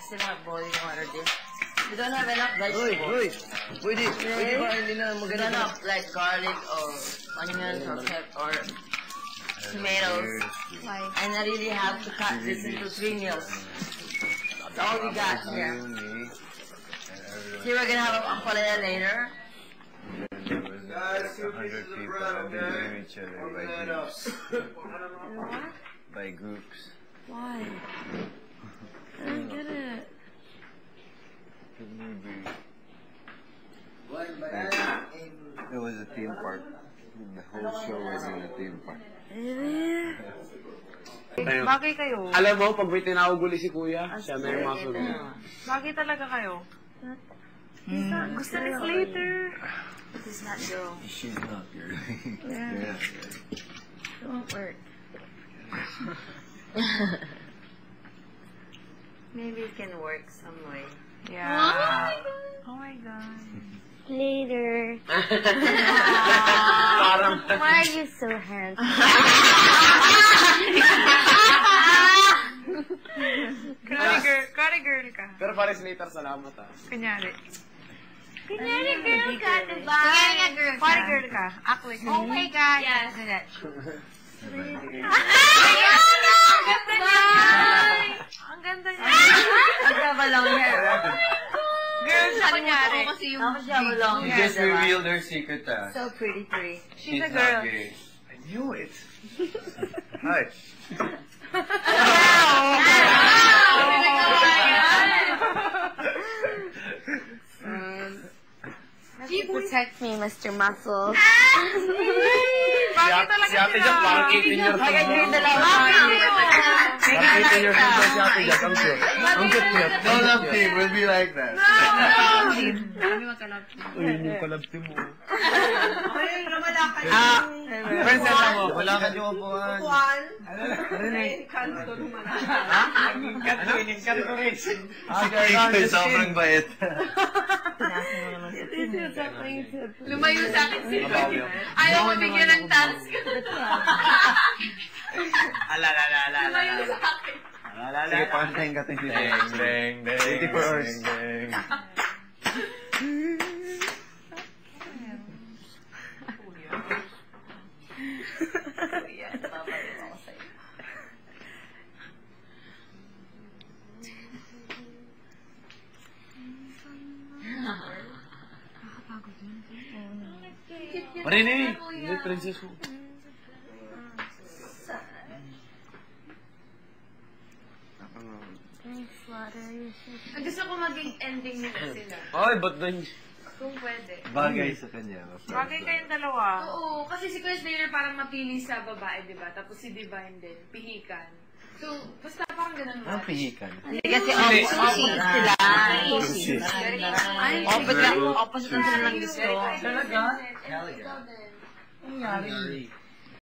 still have boiling water there. We don't have enough vegetables. Pwede ba hindi na We don't have like garlic or onions or pepper or tomatoes. And I really have to cut this into 3 meals. That's all we got here. See, we're gonna have a ampalaya later. Guys, 100 people abusing each other by groups. Why? I don't get it. It was a theme park. The whole show was in a theme park. Really? Bagay kayo. Alam mo, pag may tinawag uli si Kuya, siya may masunod. Bagay talaga kayo. Gusto ni Slater. This is not girl. She's not girl. Yeah. It won't work. Maybe it can work some way. Yeah. Oh my God. Later. Parang... Why are you so handsome? Kari girl ka. Pero pares later, salamat ah. Kunyari. Kunyari girl ka, diba? Kari girl ka. Act like Oh my God. Yes. Ang ganda niya. Ang gaba long hair. Girl siya kunyari. Tapos siya long You hair, just diba? revealed her secret task. So pretty. She's a girl. Not gay. I knew it. Hi. Protect me, Mr. Muscle. Bagay talaga Si Ate Jack, parang 18 years old. Bakit yung dalawa? Parang 18 years old si Ate Jack. Ang cute. Ang cute niya. No love team will be like that. Uy, hindi ko love team mo. Princess ako. Wala ka yung upuan. Kanto rin. Si Kiko sobrang bait. Lumayo sa akin si ayaw mo bigyan ng task. Lumayo sa akin. Sige, pantayin ka tayo si Deng. Deng, deng. 84 hours. Deng. Marini! Hindi, princess mo. Gusto ko maging ending nila sila. Ay, ba't na Kung pwede. Bagay sa kanya. Bagay kayong dalawa. Oo, kasi si Chris Slater parang mapili sa babae, di ba? Tapos si Divine din, pihikan. So, basta parang ganun ba? Ang pihikan. Hindi kasi opposite sila. Opposite lang sila ng gusto. Talaga? Nangyari.